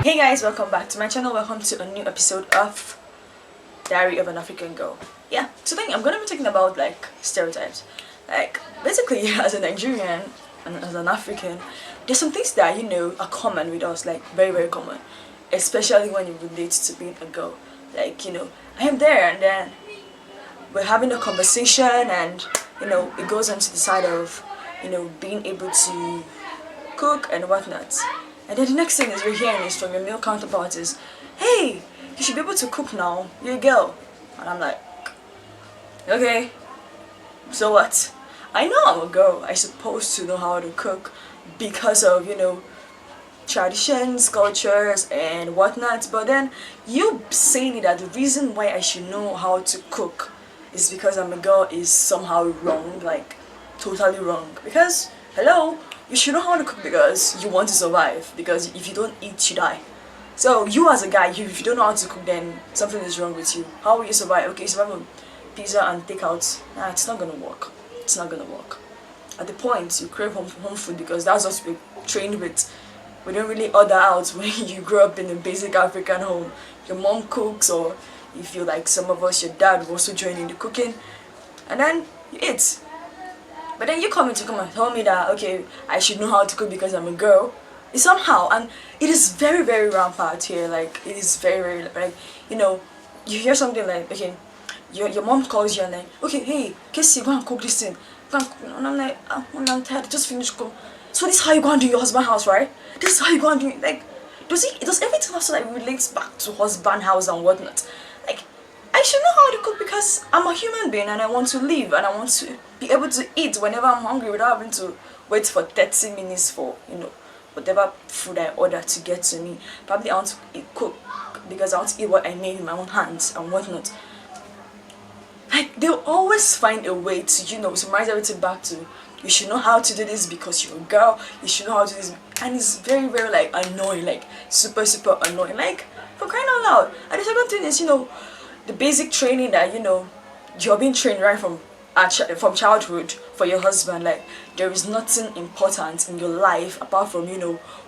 Hey guys, welcome back to my channel. Welcome to a new episode of Diary of an African Girl. Yeah, today I'm gonna be talking about like stereotypes. Like basically as a Nigerian and as an African, there's some things that are common with us, like very common. Especially when it relates to being a girl. Like, I am there and then we're having a conversation and it goes on to the side of being able to cook and whatnot. And then the next thing is you're hearing is from your male counterpart is, hey, you should be able to cook now, you're a girl. And I'm like, okay, so what? I know I'm a girl, I'm supposed to know how to cook because of, traditions, cultures and whatnot, but then you saying that the reason why I should know how to cook is because I'm a girl is somehow wrong, like totally wrong. Because, hello, you should know how to cook because you want to survive, because if you don't eat, you die. So you as a guy, if you don't know how to cook, then something is wrong with you. How will you survive? Okay, survive on pizza and takeout. Nah, it's not gonna work. It's not gonna work. At the point, you crave home food because that's what we're trained with. We don't really order out when you grow up in a basic African home. Your mom cooks, or if you like some of us, your dad will also join in the cooking, and then you eat. But then you come and tell me that, okay, I should know how to cook because I'm a girl. It's somehow, and it is very rampant here. Like, it is very, like, you hear something like, okay, your mom calls you and like, okay, hey, kcee, go and cook this thing. Go and cook. And I'm like, oh, I'm tired, just finish cook. So this is how you go and do your husband house, right? This is how you go and do it. Like, does everything also like relates back to husband house and whatnot? Like, I should know how to cook because I'm a human being and I want to live and I want to be able to eat whenever I'm hungry without having to wait for 30 minutes for, whatever food I order to get to me. Probably I want to cook because I want to eat what I need in my own hands and whatnot. Like, they'll always find a way to, summarize everything back to, you should know how to do this because you're a girl, you should know how to do this. And it's very, like, annoying, like, super annoying. Like, for crying out loud. And the second thing is, the basic training that you're being trained right from childhood for your husband. Like, there is nothing important in your life apart from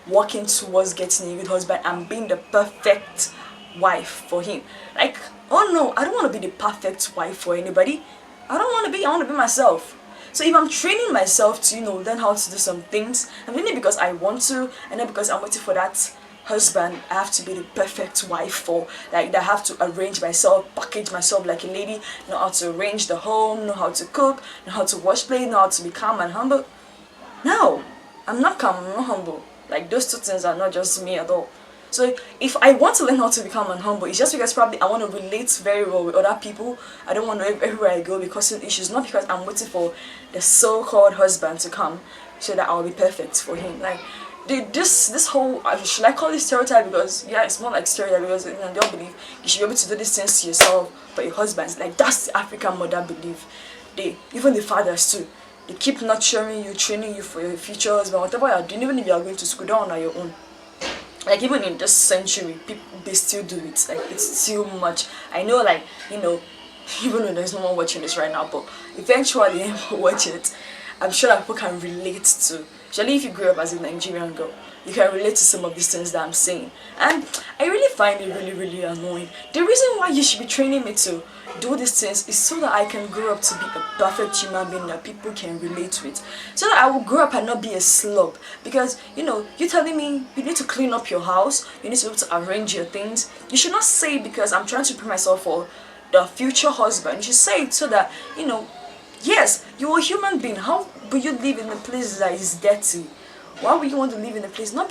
working towards getting a good husband and being the perfect wife for him. Like, oh no, I don't want to be the perfect wife for anybody. I want to be myself. So if I'm training myself to learn how to do some things, I'm doing it because I want to, and then because I'm waiting for that husband, I have to be the perfect wife for, like, I have to arrange myself, package myself like a lady, know how to arrange the home, know how to cook, know how to wash plates, know how to be calm and humble. No, I'm not calm, I'm not humble. Like, those two things are not just me at all. So if I want to learn how to become and humble, it's just because probably I want to relate very well with other people. I don't want to everywhere I go because of issues, not because I'm waiting for the so-called husband to come so that I'll be perfect for him. Like, this whole, should I call it stereotype? Because yeah, it's more like stereotype because they all believe you should be able to do these things to yourself but your husband's like, that's the African mother belief. Even the fathers too, they keep nurturing you, training you for your future husband, whatever you're doing. Even if you're going to school, down on your own. Like, even in this century, people, they still do it. Like, it's still much. I know, like, even though there's no one watching this right now, but eventually people watch it. I'm sure that people can relate to, especially if you grew up as a Nigerian girl, you can relate to some of these things that I'm saying. And I really find it really annoying. The reason why you should be training me to do these things is so that I can grow up to be a perfect human being that people can relate with. So that I will grow up and not be a slob. Because, you're telling me you need to clean up your house, you need to be able to arrange your things. You should not say because I'm trying to prepare myself for the future husband. You should say it so that, yes, you're a human being. How will you live in a place that is dirty? Why would you want to live in a place? Not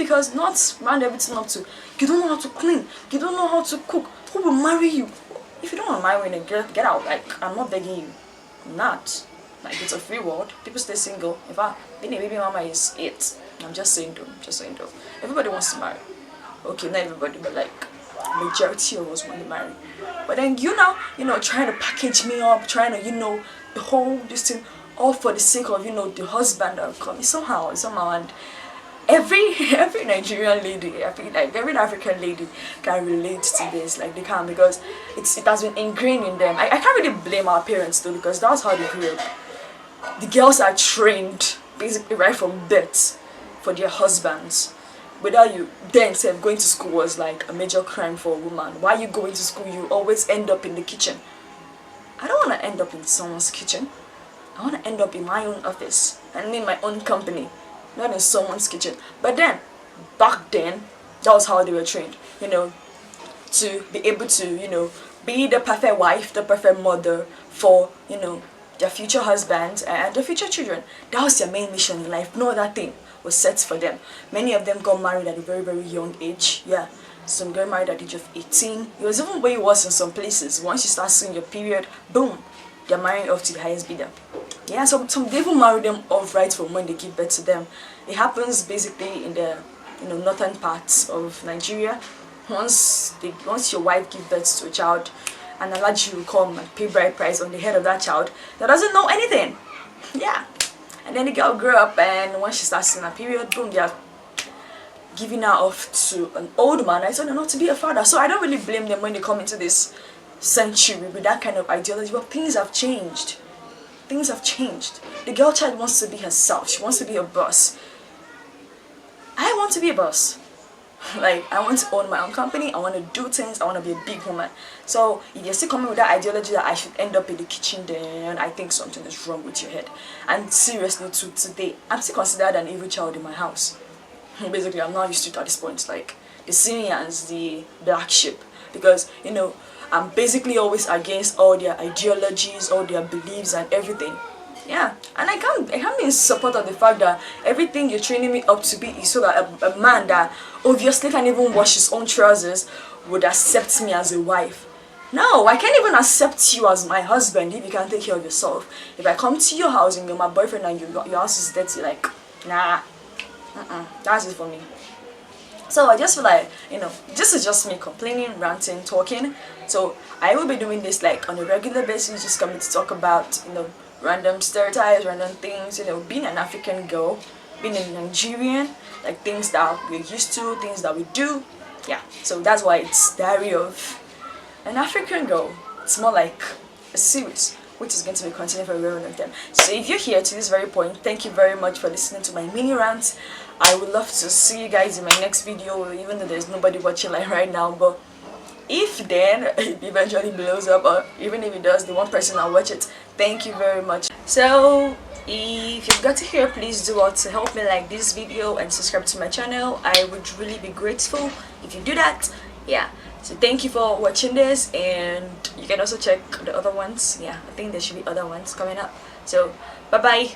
round everything up to, you don't know how to clean, you don't know how to cook. Who will marry you? If you don't want to marry me, get out. Like, I'm not begging you. I'm not. Like, it's a free world. People stay single. In fact, being a baby mama is it. I'm just saying though. Everybody wants to marry. Okay, not everybody, but like, majority of us want to marry. But then trying to package me up, trying to, the whole this thing, all for the sake of, the husband that will come. Somehow, and every Nigerian lady, I feel like every African lady can relate to this. Like, they can, because it has been ingrained in them. I can't really blame our parents though, because that's how they grew up. The girls are trained basically right from birth for their husbands. without you then self going to school was like a major crime for a woman. Why you going to school? You always end up in the kitchen. I don't want to end up in someone's kitchen. I want to end up in my own office and in my own company, not in someone's kitchen. But then, back then, that was how they were trained, to be able to, be the perfect wife, the perfect mother for, their future husbands and their future children. That was their main mission in life. No other thing was set for them. Many of them got married at a very, very young age. Yeah. Some got married at the age of 18. It was even way worse in some places. Once you start seeing your period, boom, they're marrying off to the highest bidder. Yeah, some they even marry them off right from when they give birth to them. It happens basically in the northern parts of Nigeria. Once your wife gives birth to a child, an allergy will come and pay bride price on the head of that child that doesn't know anything. Yeah. And then the girl grew up, and once she starts seeing her period, boom, they're giving her off to an old man. I told her not to be a father. So I don't really blame them when they come into this century with that kind of ideology. But things have changed. Things have changed. The girl child wants to be herself. She wants to be a boss. I want to be a boss. Like, I want to own my own company. I want to do things. I want to be a big woman. So if you're still coming with that ideology that I should end up in the kitchen, then I think something is wrong with your head. And seriously, to today, I'm still considered an evil child in my house. Basically, I'm not used to it at this point. Like, they see me as the black sheep because I'm basically always against all their ideologies, all their beliefs, and everything. Yeah, and I can't be in support of the fact that everything you're training me up to be is so that a man that obviously can't even wash his own trousers would accept me as a wife. No, I can't even accept you as my husband if you can't take care of yourself. If I come to your house and you're my boyfriend and your house is dirty, like, nah, that's it for me. So I just feel like, this is just me complaining, ranting, talking. So I will be doing this like on a regular basis, just coming to talk about, random stereotypes, random things, being an African girl, being a Nigerian, like things that we're used to, things that we do. Yeah, so that's why it's Diary of an African Girl. It's more like a series, which is going to be continuing for a very long time. So if you're here to this very point, thank you very much for listening to my mini rant. I would love to see you guys in my next video, even though there's nobody watching like right now. But if then it eventually blows up, or even if it does, the one person I'll watch it. Thank you very much. So if you've got to here, please do all to help me like this video and subscribe to my channel. I would really be grateful if you do that. Yeah, so thank you for watching this, and you can also check the other ones. Yeah, I think there should be other ones coming up. So bye bye.